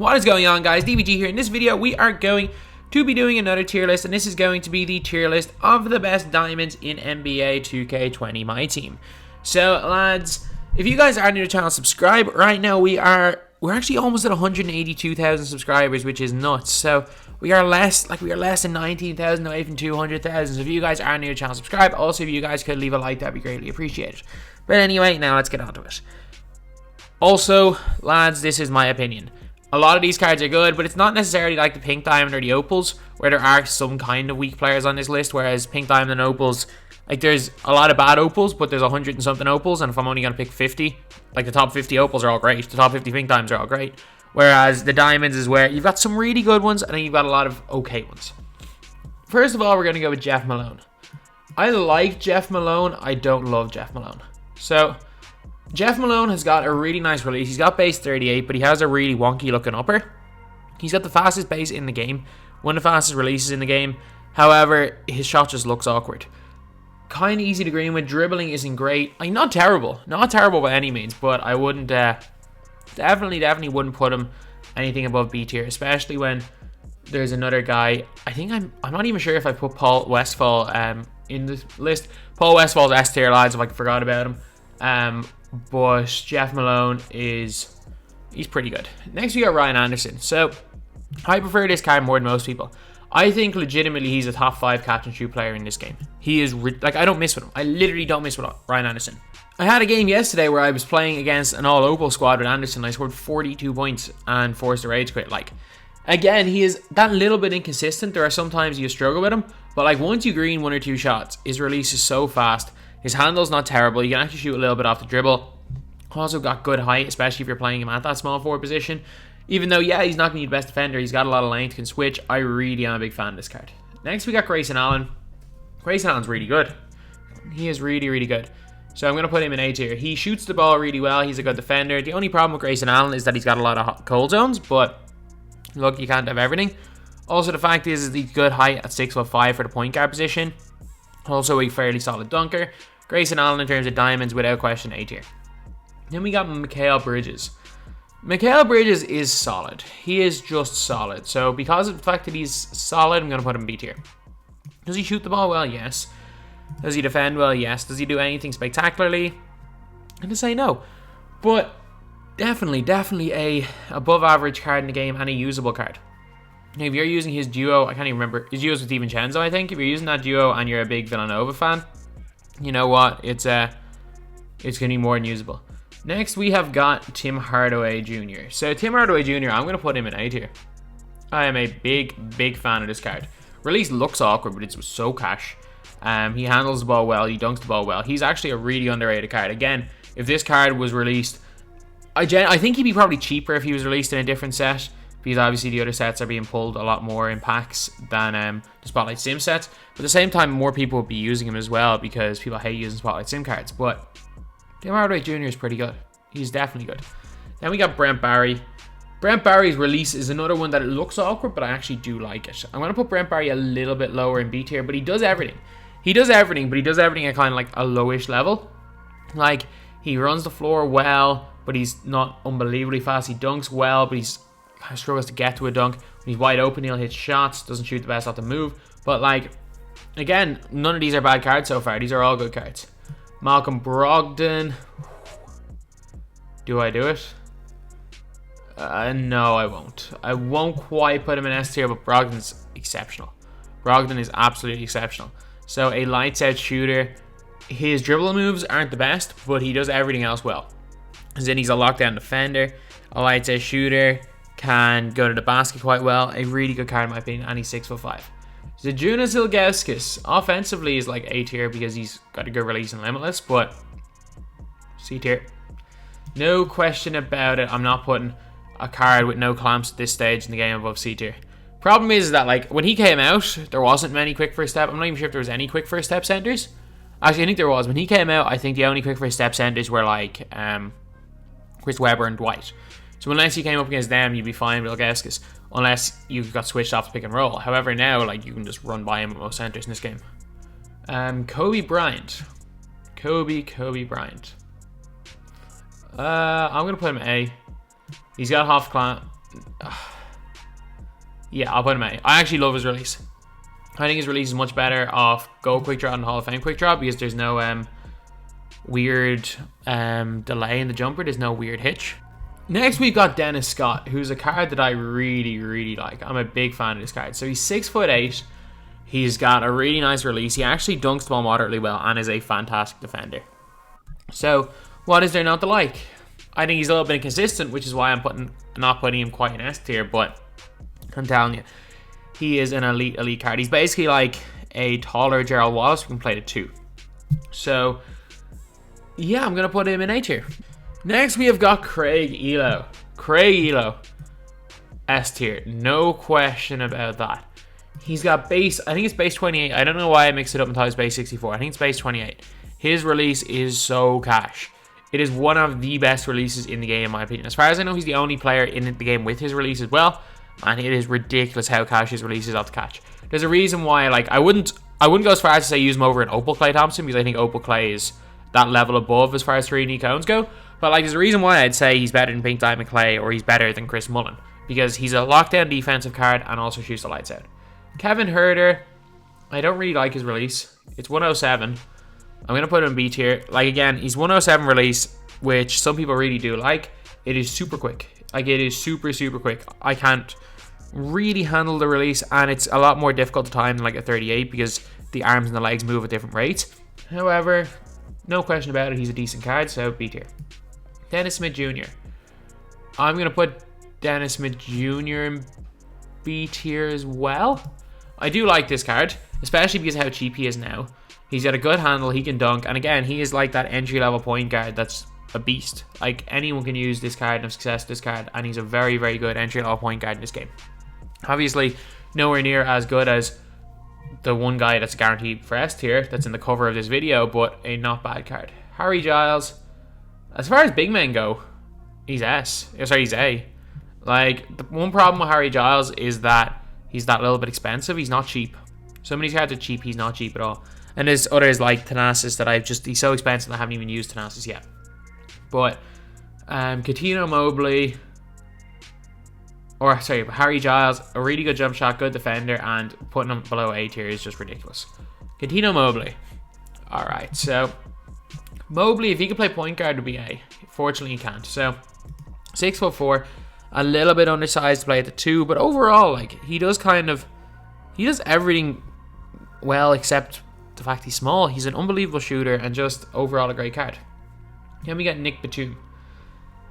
What is going on, guys? DBG here. In this video, we are going to be doing another tier list, and this is going to be the tier list of the best diamonds in NBA 2K20 MyTEAM. So, lads, if you guys are new to the channel, subscribe. Right now, we're actually almost at 182,000 subscribers, which is nuts. So we are less than 19,000 away from 200,000. So if you guys are new to the channel, subscribe. Also, if you guys could leave a like, that'd be greatly appreciated. But anyway, now let's get on to it. Also, lads, this is my opinion. A lot of these cards are good, but it's not necessarily like the Pink Diamond or the Opals, where there are some kind of weak players on this list, whereas Pink Diamond and Opals, like there's a lot of bad Opals, but there's 100 and something Opals, and if I'm only going to pick 50, like the top 50 Opals are all great, the top 50 Pink Diamonds are all great, whereas the Diamonds is where you've got some really good ones, and then you've got a lot of okay ones. First of all, we're going to go with Jeff Malone. I like Jeff Malone, I don't love Jeff Malone. So Jeff Malone has got a really nice release. He's got base 38, but he has a really wonky looking upper. He's got the fastest base in the game, one of the fastest releases in the game. However, his shot just looks awkward. Kind of easy to green with. Dribbling isn't great. Like, not terrible by any means, but I wouldn't definitely wouldn't put him anything above B tier, especially when there's another guy. I think I'm not even sure if I put Paul Westphal in the list. Paul Westphal's S tier, lads, if I forgot about him. But Jeff Malone he's pretty good. Next we got Ryan Anderson. So I prefer this card more than most people. I think legitimately he's a top 5 catch and shoot player in this game. He is like, I don't miss with him. I literally don't miss with Ryan Anderson. I had a game yesterday where I was playing against an all Opal squad with Anderson. I scored 42 points and forced a rage quit. Like, again, he is that little bit inconsistent. There are sometimes you struggle with him, but like once you green 1 or 2 shots, his release is so fast. His handle's not terrible. You can actually shoot a little bit off the dribble. Also got good height, especially if you're playing him at that small forward position. Even though, yeah, he's not going to be the best defender. He's got a lot of length, can switch. I really am a big fan of this card. Next, we got Grayson Allen. Grayson Allen's really good. He is really, really good. So I'm going to put him in A tier. He shoots the ball really well. He's a good defender. The only problem with Grayson Allen is that he's got a lot of cold zones, but look, you can't have everything. Also, the fact is he's good height at 6'5" for the point guard position. Also a fairly solid dunker. Grayson Allen in terms of diamonds, without question, A tier. Then we got Mikal Bridges. Mikal Bridges is solid. He is just solid. So because of the fact that he's solid, I'm going to put him B tier. Does he shoot the ball well? Yes. Does he defend well? Yes. Does he do anything spectacularly? I'm going to say no. But definitely a above average card in the game and a usable card. Now, if you're using his duo, I can't even remember. His duo's with DiVincenzo, I think. If you're using that duo and you're a big Villanova fan, you know what? It's going to be more than usable. Next, we have got Tim Hardaway Jr. So, Tim Hardaway Jr., I'm going to put him in A tier. I am a big fan of this card. Release looks awkward, but it's so cash. He handles the ball well. He dunks the ball well. He's actually a really underrated card. Again, if this card was released, I think he'd be probably cheaper if he was released in a different set, because obviously the other sets are being pulled a lot more in packs than the Spotlight Sim sets. But at the same time, more people would be using him as well because people hate using Spotlight Sim cards. But Tim Hardaway Jr. is pretty good. He's definitely good. Then we got Brent Barry. Brent Barry's release is another one that it looks awkward, but I actually do like it. I'm going to put Brent Barry a little bit lower in B tier, but he does everything. He does everything, but he does everything at kind of like a lowish level. Like, he runs the floor well, but he's not unbelievably fast. He dunks well, but he's kind of struggles to get to a dunk. When he's wide open, he'll hit shots, doesn't shoot the best off the move. But like, again, none of these are bad cards so far. These are all good cards. Malcolm Brogdon. Do I do it? No, I won't. I won't quite put him in S tier, but Brogdon's exceptional. Brogdon is absolutely exceptional. So a lights out shooter. His dribble moves aren't the best, but he does everything else well. As in, he's a lockdown defender, a lights out shooter, can go to the basket quite well. A really good card in my opinion, and he's 6'5". Zydrunas Ilgauskas offensively is like A tier because he's got a good release in Limitless, but C tier. No question about it. I'm not putting a card with no clamps at this stage in the game above C tier. Problem is that like when he came out, there wasn't many quick first step. I'm not even sure if there was any quick first step centers. Actually, I think there was. When he came out, I think the only quick first step centers were like Chris Webber and Dwight. So unless you came up against them, you'd be fine with Ilgauskas, unless you got switched off to pick and roll. However, now like you can just run by him at most centers in this game. Kobe Bryant. Kobe Bryant. I'm gonna put him A. He's got half clamp. Yeah, I'll put him A. I actually love his release. I think his release is much better off Gold Quick Draw and Hall of Fame Quick Draw because there's no weird delay in the jumper. There's no weird hitch. Next, we've got Dennis Scott, who's a card that I really, really like. I'm a big fan of this card. So he's 6'8". He's got a really nice release. He actually dunks the ball moderately well and is a fantastic defender. So what is there not to like? I think he's a little bit inconsistent, which is why I'm not putting him quite in S tier, but I'm telling you, he is an elite card. He's basically like a taller Gerald Wallace who can play the 2. So yeah, I'm going to put him in A tier. Next, we have got Craig Elo. Craig Elo, S tier. No question about that. He's got base, I think it's base 28. I don't know why I mixed it up and thought it was base 64. I think it's base 28. His release is so cash. It is one of the best releases in the game, in my opinion. As far as I know, he's the only player in the game with his release as well. And it is ridiculous how cash his release is off the catch. There's a reason why, like, I wouldn't go as far as to say use him over an Opal Clay Thompson, because I think Opal Clay is that level above as far as 3D cones go. But like, there's a reason why I'd say he's better than Pink Diamond Clay, or he's better than Chris Mullen, because he's a lockdown defensive card and also shoots the lights out. Kevin Herter, I don't really like his release. It's 107. I'm going to put him in B tier. Like, again, he's 107 release, which some people really do like. It is super quick. Like, it is super, super quick. I can't really handle the release, and it's a lot more difficult to time than like a 38 because the arms and the legs move at different rates. However, no question about it, he's a decent card, so B tier. Dennis Smith Jr. I'm going to put Dennis Smith Jr. in B tier as well. I do like this card, especially because of how cheap he is now. He's got a good handle, he can dunk, and again, he is like that entry-level point guard that's a beast. Like, anyone can use this card and have success with this card, and he's a very, very good entry-level point guard in this game. Obviously, nowhere near as good as the one guy that's guaranteed for S tier that's in the cover of this video, but a not bad card. Harry Giles, as far as big men go, he's he's A. Like, the one problem with Harry Giles is that he's that little bit expensive. He's not cheap. Some of these cards are cheap, he's not cheap at all. And there's others like Thanasis that he's so expensive that I haven't even used Thanasis yet. But Coutinho Mobley, Harry Giles, a really good jump shot, good defender, and putting him below A tier is just ridiculous. Coutinho Mobley. Alright, so Mobley, if he could play point guard, would be A. Fortunately, he can't. So 6'4", a little bit undersized to play at the 2, but overall, like, he does everything well except the fact he's small. He's an unbelievable shooter and just overall a great card. Then we got Nick Batum.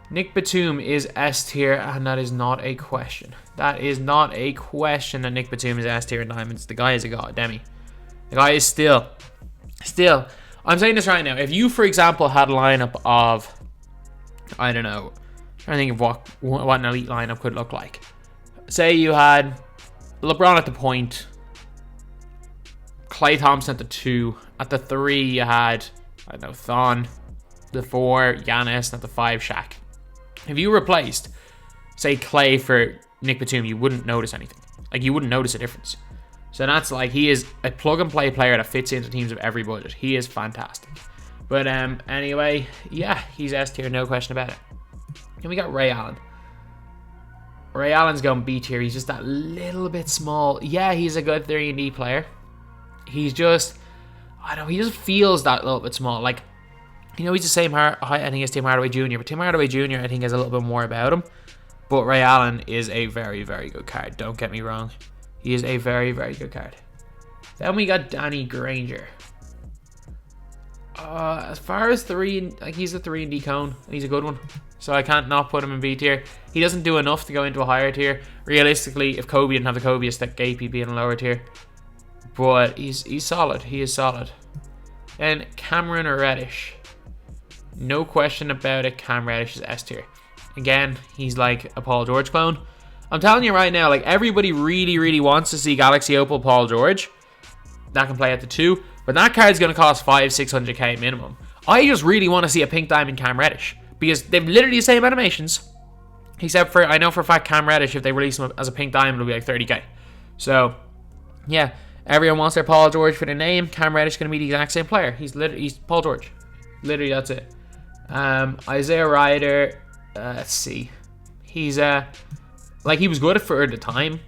Nick Batum is S tier, and that is not a question. That is not a question that Nick Batum is S tier in Diamonds. The guy is a god, Demi. The guy is still, I'm saying this right now. If you, for example, had a lineup of, I don't know, I'm trying to think of what an elite lineup could look like. Say you had LeBron at the point, Klay Thompson at the 2, at the 3 you had, I don't know, Thon, the 4 Giannis, and at the 5 Shaq. If you replaced, say, Klay for Nick Batum, you wouldn't notice anything. Like, you wouldn't notice a difference. So that's like, he is a plug and play player that fits into teams of every budget. He is fantastic. But anyway, yeah, he's S tier, no question about it. And we got Ray Allen. Ray Allen's going B tier. He's just that little bit small. Yeah, he's a good 3&D player. He's just, I don't know, he just feels that little bit small. Like, you know, he's the same height, I think, as Tim Hardaway Jr. But Tim Hardaway Jr., I think, has a little bit more about him. But Ray Allen is a very, very good card. Don't get me wrong. He is a very, very good card. Then we got Danny Granger. As far as 3, like, he's a 3&D cone. He's a good one. So I can't not put him in B tier. He doesn't do enough to go into a higher tier. Realistically, if Kobe didn't have the Kobe escape, he'd be in a lower tier. But he's solid. He is solid. And Cameron Reddish. No question about it, Cam Reddish is S tier. Again, he's like a Paul George clone. I'm telling you right now, like, everybody really, really wants to see Galaxy Opal Paul George. That can play at the 2. But that card's going to cost 500-600k minimum. I just really want to see a Pink Diamond Cam Reddish. Because they've literally the same animations. Except for, I know for a fact, Cam Reddish, if they release him as a Pink Diamond, it'll be like 30k. So, yeah. Everyone wants their Paul George for their name. Cam Reddish is going to be the exact same player. He's Paul George. Literally, that's it. Isaiah Ryder, let's see. He's Like, he was good for the time.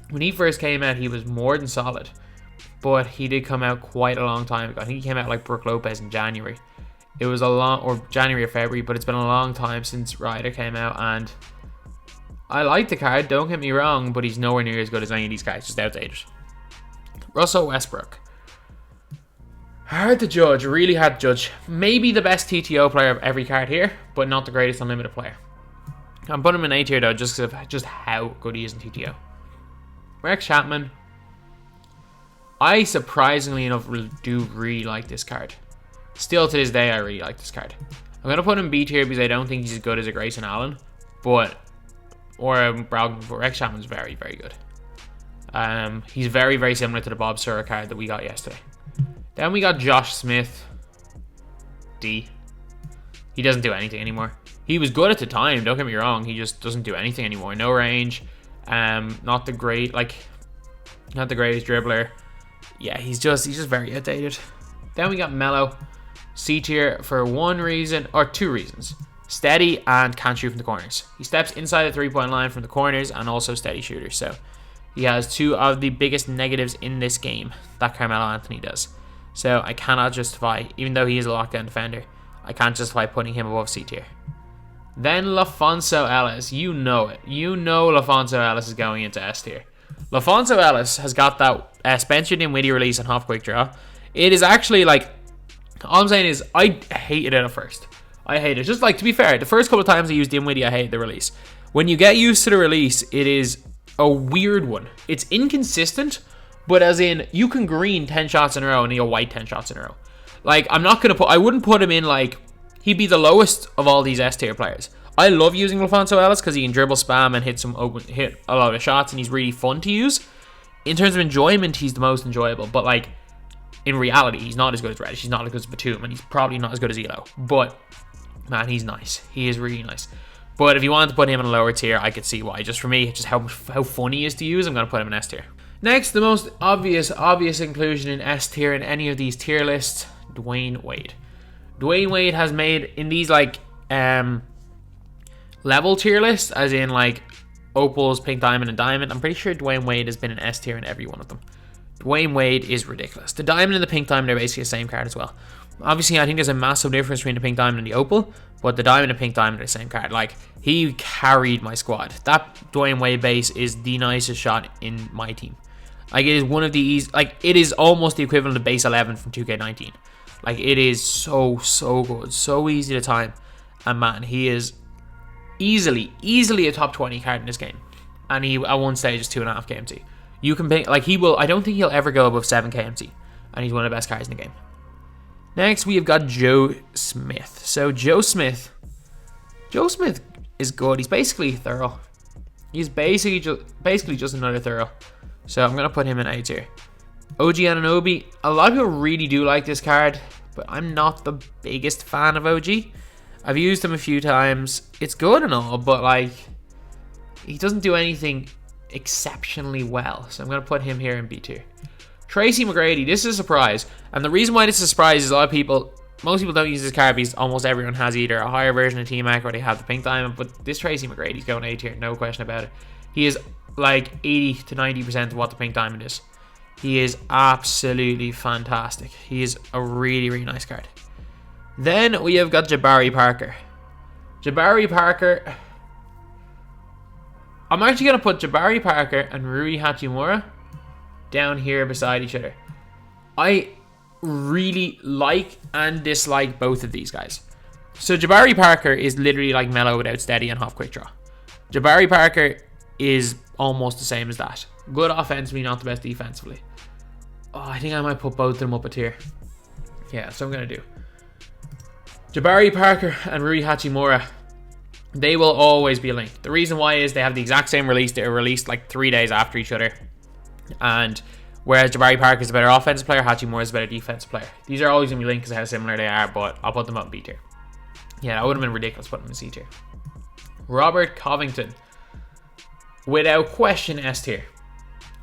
When he first came out, he was more than solid. But he did come out quite a long time ago. I think he came out like Brook Lopez in January. It was a long, or January or February, but it's been a long time since Ryder came out, and I like the card, don't get me wrong, but he's nowhere near as good as any of these guys, just outdated. Russell Westbrook. Hard to judge, really hard to judge. Maybe the best TTO player of every card here, but not the greatest unlimited player. I'm putting him in A tier though, just because of just how good he is in TTO. Rex Chapman. I, surprisingly enough, do really like this card. Still to this day, I really like this card. I'm going to put him B tier because I don't think he's as good as a Grayson Allen, but, or Brogdon, but Rex Chapman's very, very good. He's very, very similar to the Bob Sura card that we got yesterday. Then we got Josh Smith. D. He doesn't do anything anymore. He was good at the time, don't get me wrong. He just doesn't do anything anymore. No range. Not the greatest dribbler. Yeah, he's just very outdated. Then we got Melo. C tier for one reason, or two reasons. Steady and can't shoot from the corners. He steps inside the 3-point line from the corners and also steady shooter. So he has two of the biggest negatives in this game that Carmelo Anthony does. So I cannot justify, even though he is a lockdown defender, I can't justify putting him above C tier. Then LaFonso Ellis. You know it. You know LaFonso Ellis is going into S tier. LaFonso Ellis has got that Spencer Dinwiddie release on half quick draw. It is actually like, all I'm saying is I hated it at first. I hate it. Just like, to be fair, the first couple of times I used Dinwiddie, I hated the release. When you get used to the release, it is a weird one. It's inconsistent, but as in, you can green 10 shots in a row and he'll white 10 shots in a row. Like, I wouldn't put him in like, he'd be the lowest of all these S tier players. I love using LaFonso Ellis because he can dribble, spam, and hit a lot of shots, and he's really fun to use. In terms of enjoyment, he's the most enjoyable, but like, in reality, he's not as good as Reddish, he's not as good as Batum, and he's probably not as good as Elo. But, man, he's nice. He is really nice. But if you wanted to put him in a lower tier, I could see why. Just for me, just how fun he is to use, I'm going to put him in S tier. Next, the most obvious inclusion in S tier in any of these tier lists, Dwayne Wade. Dwayne Wade has made, in these like level tier lists, as in like Opals, Pink Diamond, and Diamond, I'm pretty sure Dwayne Wade has been an S tier in every one of them. Dwayne Wade is ridiculous. The Diamond and the Pink Diamond are basically the same card as well. Obviously, I think there's a massive difference between the Pink Diamond and the Opal, but the Diamond and Pink Diamond are the same card. Like, he carried my squad. That Dwayne Wade base is the nicest shot in my team. Like, it is one of the easy, like, it is almost the equivalent of base 11 from 2K19. Like, it is so good, so easy to time. And man, he is easily a top 20 card in this game. And he, at one stage, is 2.5 KMT. You can pick, like, he will, I don't think he'll ever go above 7 KMT. And he's one of the best cards in the game. Next, we have got Joe Smith. So, Joe Smith is good. He's basically thorough. He's basically just another thorough. So, I'm going to put him in A tier. OG Anunoby. A lot of people really do like this card, but I'm not the biggest fan of OG. I've used him a few times. It's good and all, but, like, he doesn't do anything exceptionally well. So, I'm going to put him here in B tier. Tracy McGrady, this is a surprise. And the reason why this is a surprise is most people don't use this card because almost everyone has either a higher version of T-Mac or they have the Pink Diamond, but this Tracy McGrady's going A tier, no question about it. He is like 80 to 90% of what the Pink Diamond is. He is absolutely fantastic. He is a really, really nice card. Then we have got Jabari Parker. Jabari Parker, I'm actually going to put Jabari Parker and Rui Hachimura down here beside each other. I really like and dislike both of these guys. So Jabari Parker is literally like Melo without steady and half quick draw. Jabari Parker is almost the same as that. Good offensively, not the best defensively. Oh, I think I might put both of them up a tier. Yeah, so I'm going to do Jabari Parker and Rui Hachimura. They will always be linked. The reason why is they have the exact same release. They were released like 3 days after each other. And whereas Jabari Parker is a better offensive player, Hachimura is a better defensive player. These are always going to be linked because of how similar they are, but I'll put them up in B tier. Yeah, that would have been ridiculous putting them in C tier. Robert Covington. Without question, S tier.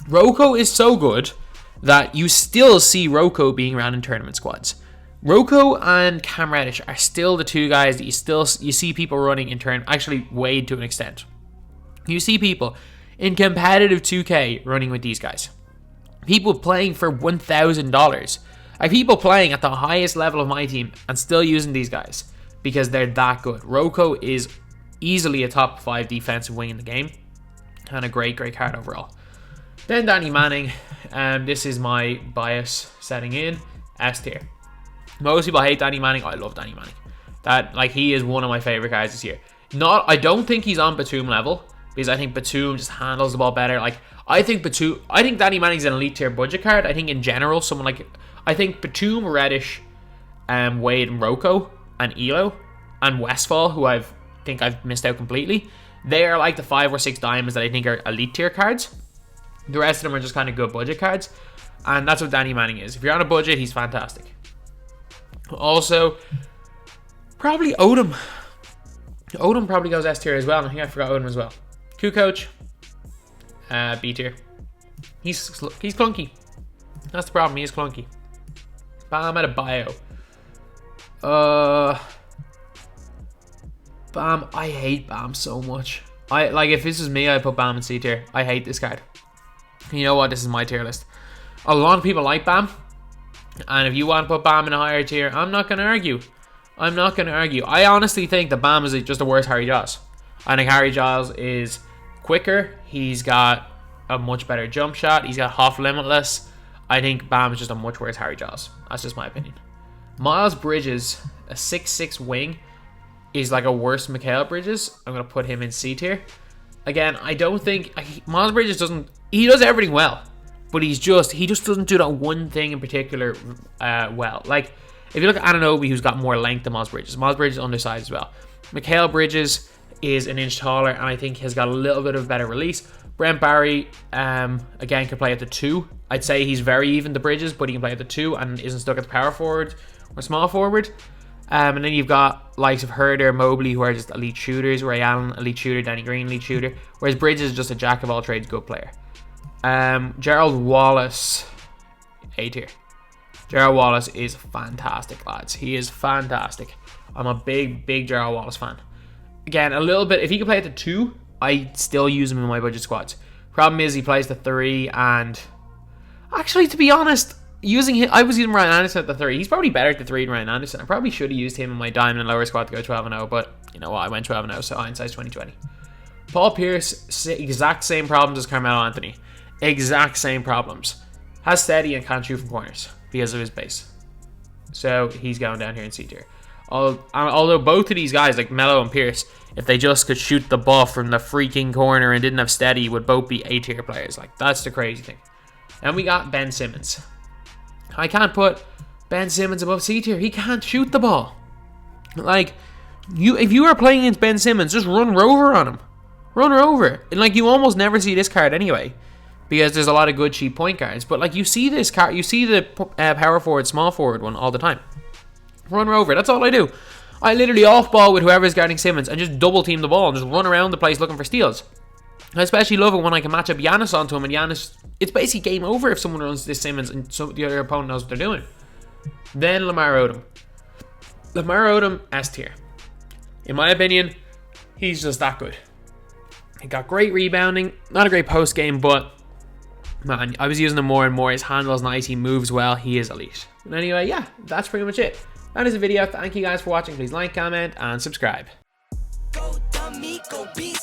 Rocco is so good that you still see Rocco being around in tournament squads. Rocco and Cam Reddish are still the two guys that you see people running in turn. Actually, Wade to an extent. You see people in competitive 2K running with these guys. People playing for $1,000. Like people playing at the highest level of my team and still using these guys because they're that good. Roko is easily a top 5 defensive wing in the game and a great card overall. Then Danny Manning. This is my bias setting in. S tier. Most people hate Danny Manning. I love Danny Manning. He is one of my favorite guys this year. I don't think he's on Batum level because I think Batum just handles the ball better. I think Danny Manning's an elite tier budget card. I think in general, I think Batum, Reddish, Wade and Roko and Elo and Westfall, who I think I've missed out completely. They are like the 5 or 6 diamonds that I think are elite tier cards. The rest of them are just kind of good budget cards. And that's what Danny Manning is. If you're on a budget, he's fantastic. Also, probably Odom. Odom probably goes S tier as well. I think I forgot Odom as well. Kukoc, B tier. He's clunky. That's the problem. He is clunky. Bam at a bio. Bam. I hate Bam so much. If this is me, I'd put Bam in C tier. I hate this card. You know what? This is my tier list. A lot of people like Bam. And if you want to put Bam in a higher tier, I'm not going to argue. I honestly think that Bam is just a worse Harry Giles. I think Harry Giles is quicker. He's got a much better jump shot. He's got half limitless. I think Bam is just a much worse Harry Giles. That's just my opinion. Miles Bridges, a 6'6 wing, is like a worse Mikal Bridges. I'm going to put him in C tier. Again, I don't think... Miles Bridges doesn't... He does everything well. But he just doesn't do that one thing in particular well. Like, if you look at Anunoby, who's got more length than Miles Bridges. Miles Bridges is undersized as well. Mikal Bridges is an inch taller and I think has got a little bit of a better release. Brent Barry, again, can play at the 2. I'd say he's very even to Bridges, but he can play at the 2 and isn't stuck at the power forward or small forward. And then you've got likes of Herder, Mobley, who are just elite shooters. Ray Allen, elite shooter. Danny Green, elite shooter. Whereas Bridges is just a jack of all trades, good player. Gerald Wallace, A tier. Gerald Wallace is fantastic, lads. He is fantastic. I'm a big Gerald Wallace fan. Again, a little bit, if he could play at the 2, I still use him in my budget squads. Problem is he plays the 3 and... Actually, to be honest, I was using Ryan Anderson at the 3. He's probably better at the 3 than Ryan Anderson. I probably should have used him in my diamond and lower squad to go 12-0, but you know what, I went 12-0, so hindsight's 2020. Paul Pierce, exact same problems as Carmelo Anthony. Exact same problems. Has steady and can't shoot from corners because of his base. So he's going down here in C tier. Although both of these guys, like Melo and Pierce, if they just could shoot the ball from the freaking corner and didn't have steady, would both be A tier players. Like, that's the crazy thing. And we got Ben Simmons. I can't put Ben Simmons above C tier. He can't shoot the ball. Like, if you are playing against Ben Simmons, just run Rover on him. Run Rover. And like, you almost never see this card anyway, because there's a lot of good cheap point guards. But like, you see this card, you see the power forward, small forward one all the time. Run Rover. That's all I do. I literally off ball with whoever's guarding Simmons and just double team the ball and just run around the place looking for steals. I especially love it when I can match up Giannis onto him, and Giannis, it's basically game over if someone runs this Simmons and the other opponent knows what they're doing. Then Lamar Odom. Lamar Odom, S tier. In my opinion, he's just that good. He got great rebounding, not a great post game, but man, I was using him more and more. His handle is nice, he moves well, he is elite. But anyway, yeah, that's pretty much it. That is the video. Thank you guys for watching. Please like, comment, and subscribe. Go dummy, go beast.